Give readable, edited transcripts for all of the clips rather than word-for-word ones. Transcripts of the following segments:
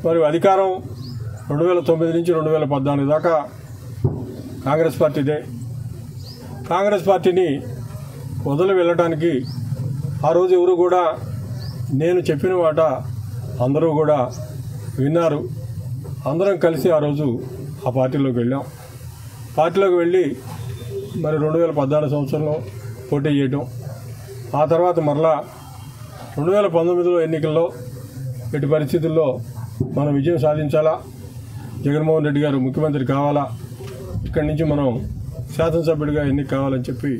మరి అధికారం 2009 నుంచి 2014 దాకా కాంగ్రెస్ పార్టీదే. కాంగ్రెస్ పార్టీని వదిలి వెళ్ళడానికి ఆ రోజు ఎవరు కూడా నేను చెప్పిన మాట అందరూ కూడా విన్నారు. అందరం కలిసి ఆ రోజు ఆ పార్టీలోకి వెళ్ళాం. పార్టీలోకి వెళ్ళి మరి 2014 సంవత్సరంలో పోటీ చేయటం, ఆ తర్వాత మరలా 2019లో ఎన్నికల్లో ఎట్టి పరిస్థితుల్లో మనం విజయం సాధించాలా, జగన్మోహన్ రెడ్డి గారు ముఖ్యమంత్రి కావాలా, ఇక్కడి నుంచి మనం శాసనసభ్యుడిగా ఎన్నిక కావాలని చెప్పి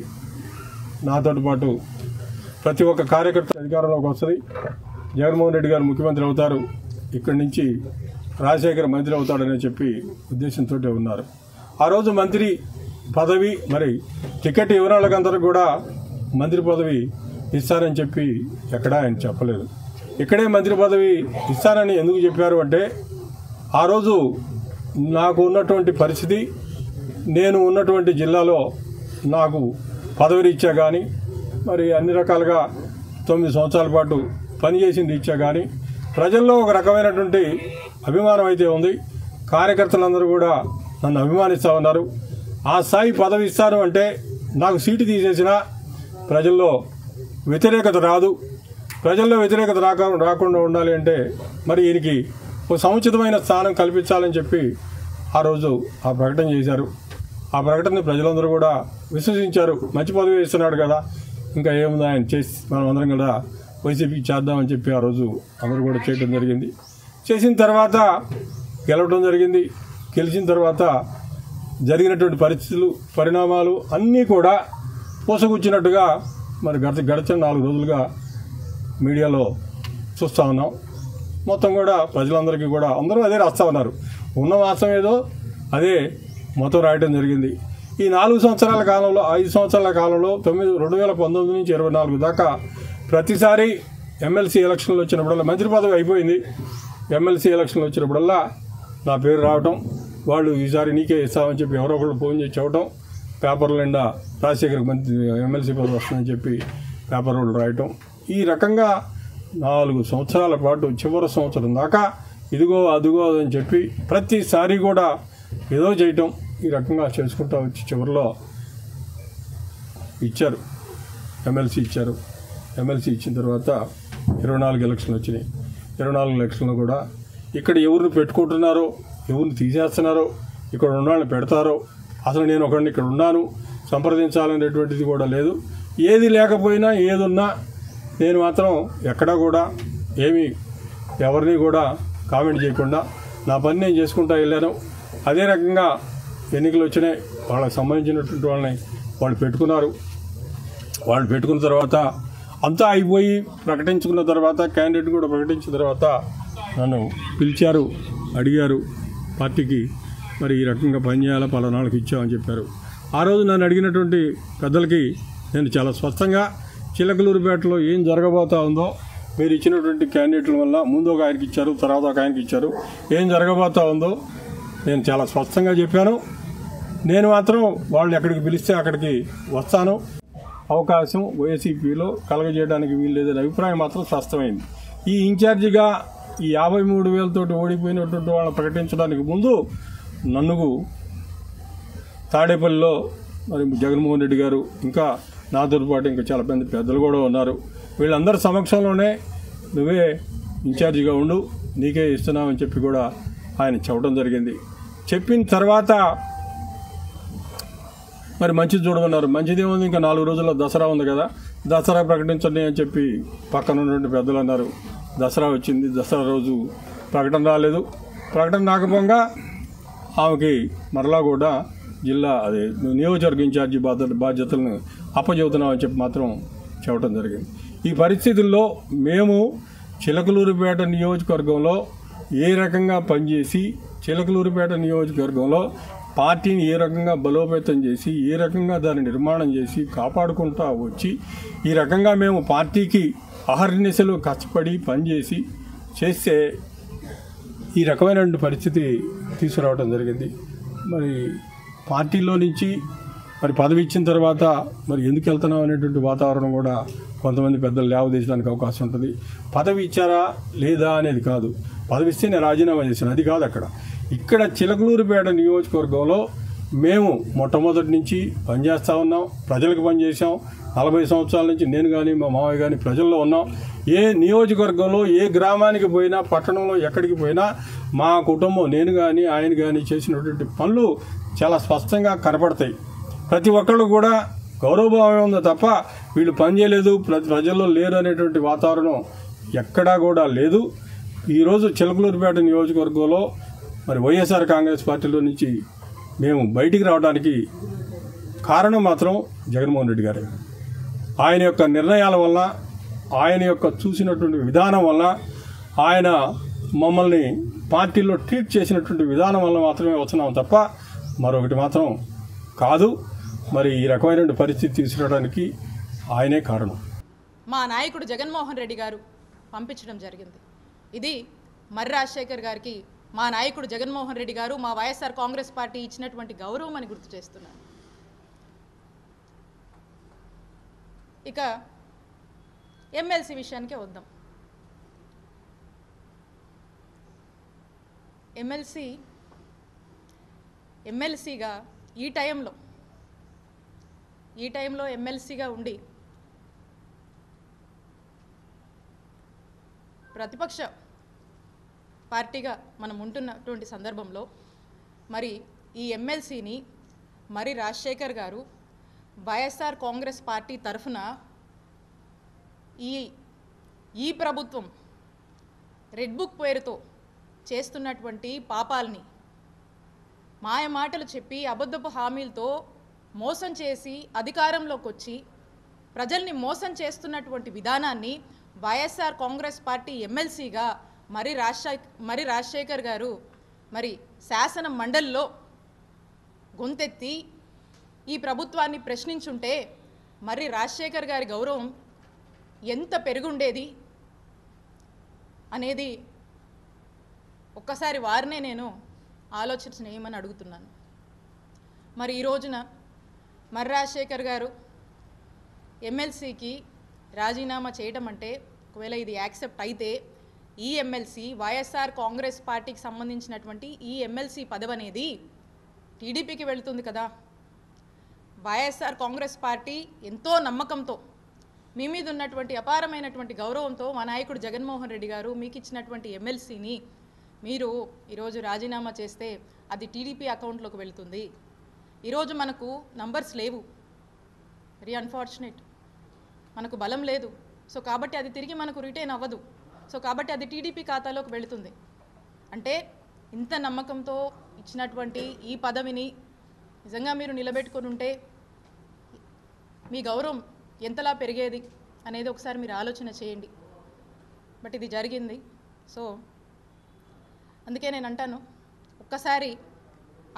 నాతో పాటు ప్రతి ఒక్క కార్యకర్త అధికారంలోకి వస్తుంది, జగన్మోహన్ రెడ్డి గారు ముఖ్యమంత్రి అవుతారు, ఇక్కడి నుంచి రాజశేఖర్ మంత్రి అవుతాడని చెప్పి ఉద్దేశంతో ఉన్నారు. ఆ రోజు మంత్రి పదవి మరి టికెట్ ఇవ్వని వాళ్ళకందరూ కూడా మంత్రి పదవి ఇస్తారని చెప్పి ఎక్కడా ఆయన చెప్పలేదు. ఇక్కడే మంత్రి పదవి ఇస్తారని ఎందుకు చెప్పారు అంటే ఆ రోజు నాకు ఉన్నటువంటి పరిస్థితి, నేను ఉన్నటువంటి జిల్లాలో నాకు పదవి రీత్యా కానీ మరి అన్ని రకాలుగా 9 సంవత్సరాల పాటు పనిచేసింది రీత్యా కానీ ప్రజల్లో ఒక రకమైనటువంటి అభిమానం అయితే ఉంది. కార్యకర్తలందరూ కూడా నన్ను అభిమానిస్తూ ఉన్నారు. ఆ స్థాయి పదవి ఇస్తాను అంటే నాకు సీటు తీసేసినా ప్రజల్లో వ్యతిరేకత రాదు. ప్రజల్లో వ్యతిరేకత రాకుండా ఉండాలి అంటే మరి ఈయనకి ఒక సముచితమైన స్థానం కల్పించాలని చెప్పి ఆ రోజు ఆ ప్రకటన చేశారు. ఆ ప్రకటనని ప్రజలందరూ కూడా విశ్వసించారు. మంచి పదవి ఇస్తున్నాడు కదా, ఇంకా ఏముంది ఆయన చేసి మనం అందరం కూడా వైసీపీకి చేద్దామని చెప్పి ఆ రోజు అందరూ కూడా చేయడం జరిగింది. చేసిన తర్వాత గెలవడం జరిగింది. గెలిచిన తర్వాత జరిగినటువంటి పరిస్థితులు పరిణామాలు అన్నీ కూడా పూసగుచ్చినట్టుగా మరి గడిచిన 4 రోజులుగా మీడియాలో చూస్తూ ఉన్నాం. మొత్తం కూడా ప్రజలందరికీ కూడా అందరూ అదే రాస్తూ ఉన్నారు. ఉన్న వాస్తవం ఏదో అదే మొత్తం రాయటం జరిగింది. ఈ 4 సంవత్సరాల కాలంలో 5 సంవత్సరాల కాలంలో 2019 నుంచి 24 దాకా ప్రతిసారి ఎమ్మెల్సీ ఎలక్షన్లు వచ్చినప్పుడల్లా మంత్రి పదవి అయిపోయింది. ఎమ్మెల్సీ ఎలక్షన్లు వచ్చినప్పుడల్లా నా పేరు రావటం, వాళ్ళు ఈసారి నీకే ఇస్తామని చెప్పి ఎవరో ఒకళ్ళు ఫోన్ చేసి చెప్పడం, పేపర్ల నిండా రాజశేఖర్ మంత్రి ఎమ్మెల్సీ పదవి వస్తుందని చెప్పి పేపర్ వాళ్ళు రాయటం. ఈ రకంగా 4 సంవత్సరాల పాటు చివరి సంవత్సరం దాకా ఇదిగో అదిగో అని చెప్పి ప్రతిసారి కూడా ఏదో చేయటం, ఈ రకంగా చేసుకుంటూ వచ్చి చివరిలో ఇచ్చారు, ఎమ్మెల్సీ ఇచ్చారు. ఎమ్మెల్సీ ఇచ్చిన తర్వాత 24 ఎలక్షన్లు వచ్చినాయి. 24 ఎలక్షన్లు కూడా ఇక్కడ ఎవరిని పెట్టుకుంటున్నారో, ఎవరిని తీసేస్తున్నారో, ఇక్కడ ఉన్నాళ్ళని పెడతారో, అసలు నేను ఒకరిని ఇక్కడ ఉన్నాను సంప్రదించాలనేటువంటిది కూడా లేదు. ఏది లేకపోయినా ఏదున్నా నేను మాత్రం ఎక్కడా కూడా ఏమీ ఎవరిని కూడా కామెంట్ చేయకుండా నా పని నేను చేసుకుంటూ వెళ్ళాను. అదే రకంగా ఎన్నికలు వచ్చినాయి. వాళ్ళకి సంబంధించినటువంటి వాళ్ళని వాళ్ళు పెట్టుకున్నారు. వాళ్ళు పెట్టుకున్న తర్వాత అంతా అయిపోయి ప్రకటించుకున్న తర్వాత క్యాండిడేట్ కూడా ప్రకటించిన తర్వాత నన్ను పిలిచారు, అడిగారు పార్టీకి మరి ఈ రకంగా పనిచేయాలా, పలానాళ్ళకి ఇచ్చామని చెప్పారు. ఆ రోజు నన్ను అడిగినటువంటి పెద్దలకి నేను చాలా స్పష్టంగా చిలకలూరుపేటలో ఏం జరగబోతా ఉందో, మీరు ఇచ్చినటువంటి క్యాండిడేట్ల వల్ల ముందు ఒక ఆయనకి ఇచ్చారు, తర్వాత ఒక ఆయనకి ఇచ్చారు, ఏం జరగబోతా ఉందో నేను చాలా స్పష్టంగా చెప్పాను. నేను మాత్రం వాళ్ళు ఎక్కడికి పిలిస్తే అక్కడికి వస్తాను, అవకాశం వైసీపీలో కలగజేయడానికి వీలు లేదనే అభిప్రాయం మాత్రం స్పష్టమైంది. ఈ ఇన్ఛార్జిగా ఈ 53,000 ఓడిపోయినటువంటి వాళ్ళని ప్రకటించడానికి ముందు నన్ను తాడేపల్లిలో మరి జగన్మోహన్ రెడ్డి గారు ఇంకా నాతో పాటు ఇంకా చాలా పెద్దలు కూడా ఉన్నారు. వీళ్ళందరి సమక్షంలోనే నువ్వే ఇన్ఛార్జిగా ఉండు, నీకే ఇస్తున్నామని చెప్పి కూడా ఆయన చెప్పడం జరిగింది. చెప్పిన తర్వాత మరి మంచిది చూడమన్నారు. మంచిదేముంది, ఇంకా 4 రోజుల్లో దసరా ఉంది కదా, దసరా ప్రకటించండి అని చెప్పి పక్కన ఉన్నటువంటి పెద్దలు అన్నారు. దసరా వచ్చింది, దసరా రోజు ప్రకటన రాలేదు. ప్రకటన రాకపోగా ఆమెకి మరలా కూడా జిల్లా అదే నియోజకవర్గ ఇన్ఛార్జి బాధ్యతలను అప్పచెబుతున్నామని చెప్పి మాత్రం చెప్పడం జరిగింది. ఈ పరిస్థితుల్లో మేము చిలకలూరుపేట నియోజకవర్గంలో ఏ రకంగా పనిచేసి, చిలకలూరుపేట నియోజకవర్గంలో పార్టీని ఏ రకంగా బలోపేతం చేసి, ఏ రకంగా దాన్ని నిర్మాణం చేసి కాపాడుకుంటూ వచ్చి, ఈ రకంగా మేము పార్టీకి అహర్నిశలు కష్టపడి పనిచేసి చేస్తే ఈ రకమైనటువంటి పరిస్థితి తీసుకురావడం జరిగింది. మరి పార్టీలో నుంచి మరి పదవి ఇచ్చిన తర్వాత మరి ఎందుకు వెళ్తున్నాం అనేటువంటి వాతావరణం కూడా కొంతమంది పెద్దలు లేవదీయడానికి అవకాశం ఉంటుంది. పదవి ఇచ్చారా లేదా అనేది కాదు, పదవి ఇస్తే నేను రాజీనామా చేశాను. అది కాదు అక్కడ. ఇక్కడ చిలకలూరిపేట నియోజకవర్గంలో మేము మొట్టమొదటి నుంచి పనిచేస్తూ ఉన్నాం, ప్రజలకు పనిచేసాం. 40 సంవత్సరాల నుంచి నేను కానీ మా మామయ్య కానీ ప్రజల్లో ఉన్నాం. ఏ నియోజకవర్గంలో ఏ గ్రామానికి పోయినా, పట్టణంలో ఎక్కడికి పోయినా మా కుటుంబం, నేను కానీ ఆయన కానీ చేసినటువంటి పనులు చాలా స్పష్టంగా కనపడతాయి. ప్రతి ఒక్కళ్ళు కూడా గౌరవభావం ఉంది తప్ప వీళ్ళు పనిచేయలేదు, ప్రజల్లో లేరు అనేటువంటి వాతావరణం ఎక్కడా కూడా లేదు. ఈరోజు చిలకలూరిపేట నియోజకవర్గంలో మరి వైఎస్ఆర్ కాంగ్రెస్ పార్టీలో నుంచి మేము బయటికి రావడానికి కారణం మాత్రం జగన్మోహన్ రెడ్డి గారే. ఆయన యొక్క నిర్ణయాల వల్ల, ఆయన యొక్క చూసినటువంటి విధానం వల్ల, ఆయన మమ్మల్ని పార్టీలో ట్రీట్ చేసినటువంటి విధానం వల్ల మాత్రమే వచ్చినాం తప్ప మరొకటి మాత్రం కాదు. మరి ఈ రకమైన పరిస్థితి తీసుకురావడానికి ఆయనే కారణం. మా నాయకుడు జగన్మోహన్ రెడ్డి గారు పంపించడం జరిగింది. ఇది మర్రి రాజశేఖర్ గారికి మా నాయకుడు జగన్మోహన్ రెడ్డి గారు, మా వైఎస్ఆర్ కాంగ్రెస్ పార్టీ ఇచ్చినటువంటి గౌరవం అని గుర్తు చేస్తున్నాను. ఇక ఎమ్మెల్సీ విషయానికే వద్దాం. ఎమ్మెల్సీగా ఈ టైంలో ఎమ్మెల్సీగా ఉండి ప్రతిపక్ష పార్టీగా మనం ఉంటున్నటువంటి సందర్భంలో మరి ఈ ఎమ్మెల్సీని మర్రి రాజశేఖర్ గారు వైఎస్ఆర్ కాంగ్రెస్ పార్టీ తరఫున ఈ ప్రభుత్వం రెడ్ బుక్ పేరుతో చేస్తున్నటువంటి పాపాలని, మాయ మాటలు చెప్పి అబద్ధపు హామీలతో మోసం చేసి అధికారంలోకి వచ్చి ప్రజల్ని మోసం చేస్తున్నటువంటి విధానాన్ని వైఎస్ఆర్ కాంగ్రెస్ పార్టీ ఎమ్మెల్సీగా మర్రి రాజశేఖర్ గారు మరి శాసన మండలిలో గొంతెత్తి ఈ ప్రభుత్వాన్ని ప్రశ్నించుంటే మర్రి రాజశేఖర్ గారి గౌరవం ఎంత పెరుగుండేది అనేది ఒక్కసారి వారినే నేను ఆలోచించనేయమని అడుగుతున్నాను. మరి ఈ రోజున మర్రి రాజశేఖర్ గారు ఎమ్మెల్సీకి రాజీనామా చేయడం అంటే, ఒకవేళ ఇది యాక్సెప్ట్ అయితే ఈ ఎమ్మెల్సీ వైఎస్ఆర్ కాంగ్రెస్ పార్టీకి సంబంధించినటువంటి ఈ ఎమ్మెల్సీ పదవి అనేది టీడీపీకి వెళుతుంది కదా. వైఎస్ఆర్ కాంగ్రెస్ పార్టీ ఎంతో నమ్మకంతో, మీ మీద ఉన్నటువంటి అపారమైనటువంటి గౌరవంతో మా నాయకుడు జగన్మోహన్ రెడ్డి గారు మీకు ఇచ్చినటువంటి ఎమ్మెల్సీని మీరు ఈరోజు రాజీనామా చేస్తే అది టీడీపీ అకౌంట్లోకి వెళుతుంది. ఈరోజు మనకు నంబర్స్ లేవు, వెరీ అన్ఫార్చునేట్, మనకు బలం లేదు. సో కాబట్టి అది తిరిగి మనకు రిటైన్ అవ్వదు. సో కాబట్టి అది టీడీపీ ఖాతాలోకి వెళుతుంది. అంటే ఇంత నమ్మకంతో ఇచ్చినటువంటి ఈ పదవిని నిజంగా మీరు నిలబెట్టుకొని ఉంటే మీ గౌరవం ఎంతలా పెరిగేది అనేది ఒకసారి మీరు ఆలోచన చేయండి. బట్ ఇది జరిగింది. సో అందుకే నేను అంటాను, ఒక్కసారి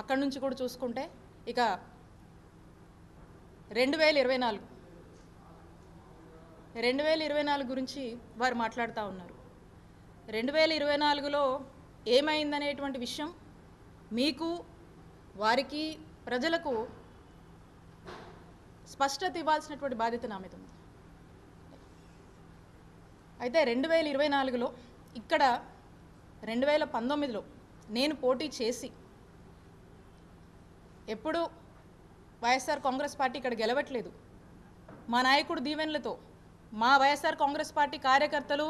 అక్కడి నుంచి కూడా చూసుకుంటే ఇక 2024 గురించి వారు మాట్లాడుతూ ఉన్నారు. 2024లో ఏమైందనేటువంటి విషయం మీకు, వారికి, ప్రజలకు స్పష్టత ఇవ్వాల్సినటువంటి బాధ్యత నా మీద ఉంది. అయితే 2024లో ఇక్కడ 2019లో నేను పోటీ చేసి ఎప్పుడు వైఎస్ఆర్ కాంగ్రెస్ పార్టీ ఇక్కడ గెలవట్లేదు. మా నాయకుడు దీవెనలతో, మా వైఎస్ఆర్ కాంగ్రెస్ పార్టీ కార్యకర్తలు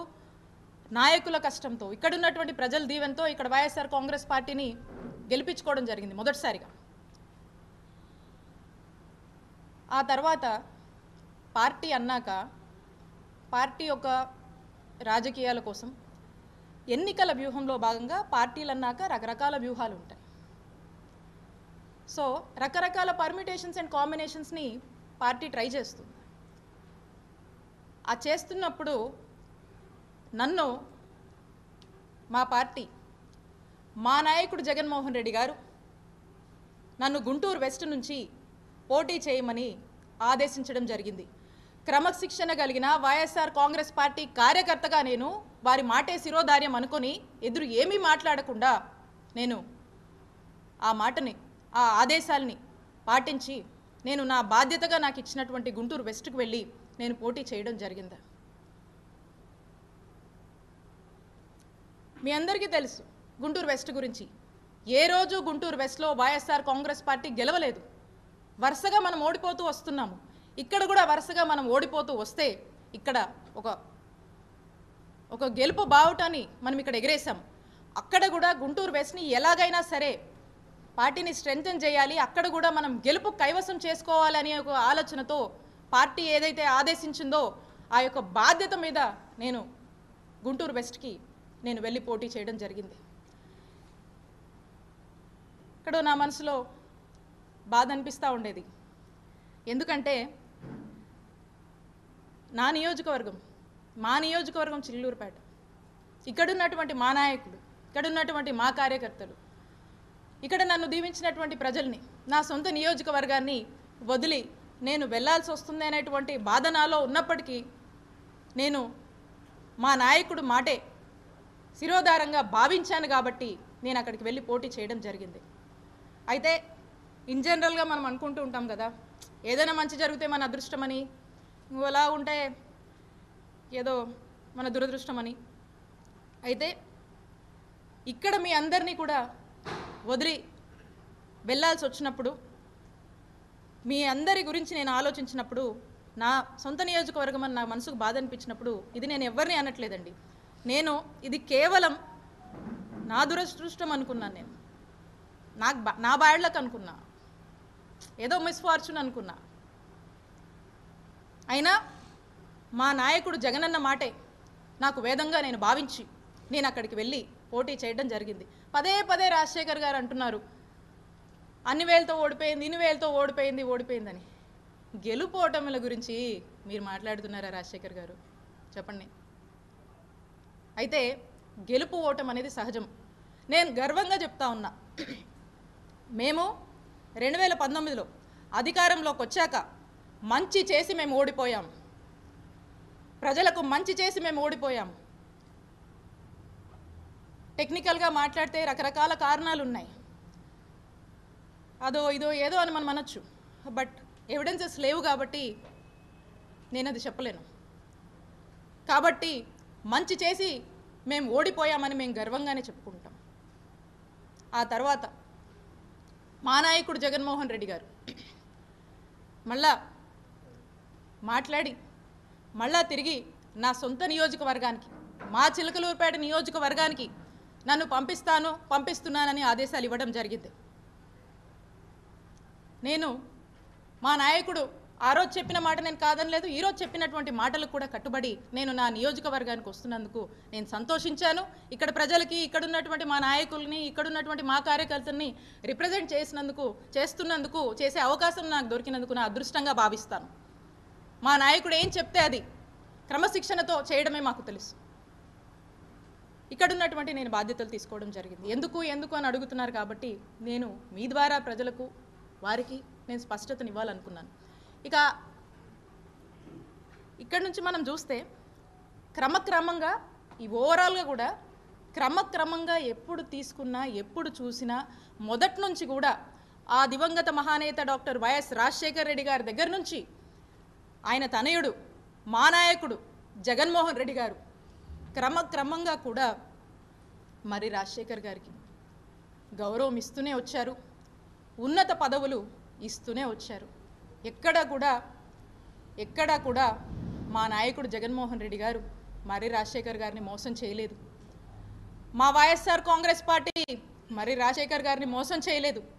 నాయకుల కష్టంతో, ఇక్కడ ఉన్నటువంటి ప్రజల దీవెనతో ఇక్కడ వైఎస్ఆర్ కాంగ్రెస్ పార్టీని గెలిపించుకోవడం జరిగింది మొదటిసారిగా. ఆ తర్వాత పార్టీ అన్నాక పార్టీ యొక్క రాజకీయాల కోసం ఎన్నికల వ్యూహంలో భాగంగా పార్టీలు అన్నాక రకరకాల వ్యూహాలు ఉంటాయి. సో రకరకాల పర్మిటేషన్స్ అండ్ కాంబినేషన్స్ని పార్టీ ట్రై చేస్తుంది. ఆ చేస్తున్నప్పుడు నన్ను మా పార్టీ, మా నాయకుడు జగన్మోహన్ రెడ్డి గారు నన్ను గుంటూరు వెస్ట్ నుంచి పోటీ చేయమని ఆదేశించడం జరిగింది. క్రమశిక్షణ కలిగిన వైఎస్ఆర్ కాంగ్రెస్ పార్టీ కార్యకర్తగా నేను వారి మాటే శిరోధార్యం అనుకొని ఎదురు ఏమీ మాట్లాడకుండా నేను ఆ మాటని, ఆ ఆదేశాలని పాటించి నేను నా బాధ్యతగా నాకు ఇచ్చినటువంటి గుంటూరు వెస్ట్కి వెళ్ళి నేను పోటీ చేయడం జరిగింది. మీ అందరికీ తెలుసు గుంటూరు వెస్ట్ గురించి. ఏ రోజు గుంటూరు వెస్ట్లో వైఎస్ఆర్ కాంగ్రెస్ పార్టీ గెలవలేదు. వరుసగా మనం ఓడిపోతూ వస్తున్నాము. ఇక్కడ కూడా వరుసగా మనం ఓడిపోతూ వస్తే ఇక్కడ ఒక గెలుపు బావుటాన్ని మనం ఇక్కడ ఎగరేసాం. అక్కడ కూడా గుంటూరు వెస్ట్ని ఎలాగైనా సరే పార్టీని స్ట్రెంథెన్ చేయాలి, అక్కడ కూడా మనం గెలుపు కైవసం చేసుకోవాలనే ఒక ఆలోచనతో పార్టీ ఏదైతే ఆదేశించిందో ఆ యొక్క బాధ్యత మీద నేను గుంటూరు వెస్ట్కి నేను వెళ్ళి పోటీ చేయడం జరిగింది. ఇక్కడ నా మనసులో బాధ అనిపిస్తూ ఉండేది. ఎందుకంటే మా నియోజకవర్గం చిల్లూరుపేట, ఇక్కడున్నటువంటి మా నాయకులు, ఇక్కడున్నటువంటి మా కార్యకర్తలు, ఇక్కడ నన్ను దీవించినటువంటి ప్రజల్ని, నా సొంత నియోజకవర్గాన్ని వదిలి నేను వెళ్ళాల్సి వస్తుంది అనేటువంటి బాధ నాలో ఉన్నప్పటికీ నేను మా నాయకుడు మాటే శిరోధారంగా భావించాను కాబట్టి నేను అక్కడికి వెళ్ళి పోటీ చేయడం జరిగింది. అయితే ఇన్ జనరల్గా మనం అనుకుంటూ ఉంటాం కదా, ఏదైనా మంచి జరిగితే మన అదృష్టమని, ఇంకోలా ఉంటే ఏదో మన దురదృష్టమని. అయితే ఇక్కడ మీ అందరినీ కూడా వదిలి వెళ్ళాల్సి వచ్చినప్పుడు, మీ అందరి గురించి నేను ఆలోచించినప్పుడు, నా సొంత నియోజకవర్గం అని నా మనసుకు బాధ అనిపించినప్పుడు, ఇది నేను ఎవరిని అనట్లేదండి, ఇది కేవలం నా దురదృష్టం అనుకున్నాను. నేను నా బాడ్లకు అనుకున్నా, ఏదో మిస్ఫార్చ్యూన్ అనుకున్నా. అయినా మా నాయకుడు జగనన్న మాటే నాకు వేదంగా నేను భావించి నేను అక్కడికి వెళ్ళి పోటీ చేయడం జరిగింది. పదే పదే రాజశేఖర్ గారు అంటున్నారు అన్ని వేలతో ఓడిపోయింది, ఇన్ని వేలతో ఓడిపోయిందని. గెలుపు ఓటముల గురించి మీరు మాట్లాడుతున్నారా రాజశేఖర్ గారు? చెప్పండి. అయితే గెలుపు ఓటం అనేది సహజం. నేను గర్వంగా చెప్తా ఉన్నా, మేము 2019లో అధికారంలోకి వచ్చాక మంచి చేసి మేము ఓడిపోయాం, ప్రజలకు మంచి చేసి మేము ఓడిపోయాం. టెక్నికల్గా మాట్లాడితే రకరకాల కారణాలు ఉన్నాయి, అదో ఇదో ఏదో అని మనం అనొచ్చు. బట్ ఎవిడెన్సెస్ లేవు కాబట్టి నేను అది చెప్పలేను. కాబట్టి మంచి చేసి మేము ఓడిపోయామని మేము గర్వంగానే చెప్పుకుంటాం. ఆ తర్వాత మా నాయకుడు జగన్మోహన్ రెడ్డి గారు మళ్ళా మాట్లాడి మళ్ళా తిరిగి నా సొంత నియోజకవర్గానికి, మా చిలకలూరుపేట నియోజకవర్గానికి నన్ను పంపిస్తున్నానని ఆదేశాలు ఇవ్వడం జరిగింది. నేను మా నాయకుడు ఆ రోజు చెప్పిన మాట నేను కాదనలేదు, ఈరోజు చెప్పినటువంటి మాటలకు కూడా కట్టుబడి నేను నా నియోజకవర్గానికి వస్తున్నందుకు నేను సంతోషించాను. ఇక్కడ ప్రజలకి, ఇక్కడున్నటువంటి మా నాయకుల్ని, ఇక్కడున్నటువంటి మా కార్యకర్తల్ని రిప్రజెంట్ చేస్తున్నందుకు చేసే అవకాశం నాకు దొరికినందుకు నా అదృష్టంగా భావిస్తాను. మా నాయకుడు ఏం చెప్తే అది క్రమశిక్షణతో చేయడమే మాకు తెలుసు. ఇక్కడున్నటువంటి నేను బాధ్యతలు తీసుకోవడం జరిగింది. ఎందుకు అని అడుగుతున్నారు కాబట్టి నేను మీ ద్వారా ప్రజలకు, వారికి నేను స్పష్టతనివ్వాలనుకున్నాను. ఇక ఇక్కడ నుంచి మనం చూస్తే క్రమక్రమంగా ఈ ఓవరాల్గా కూడా క్రమక్రమంగా ఎప్పుడు తీసుకున్నా, ఎప్పుడు చూసినా మొదటి నుంచి కూడా ఆ దివంగత మహానేత డాక్టర్ వైఎస్ రాజశేఖర్ రెడ్డి గారి దగ్గర నుంచి ఆయన తనయుడు మా నాయకుడు జగన్మోహన్ రెడ్డి గారు క్రమక్రమంగా కూడా మరి రాజశేఖర్ గారికి గౌరవం ఇస్తూనే వచ్చారు, ఉన్నత పదవులు ఇస్తూనే వచ్చారు. ఎక్కడా కూడా మా నాయకుడు జగన్మోహన్ రెడ్డి గారు మరి రాజశేఖర్ గారిని మోసం చేయలేదు. మా వైఎస్ఆర్ కాంగ్రెస్ పార్టీ మరి రాజశేఖర్ గారిని మోసం చేయలేదు.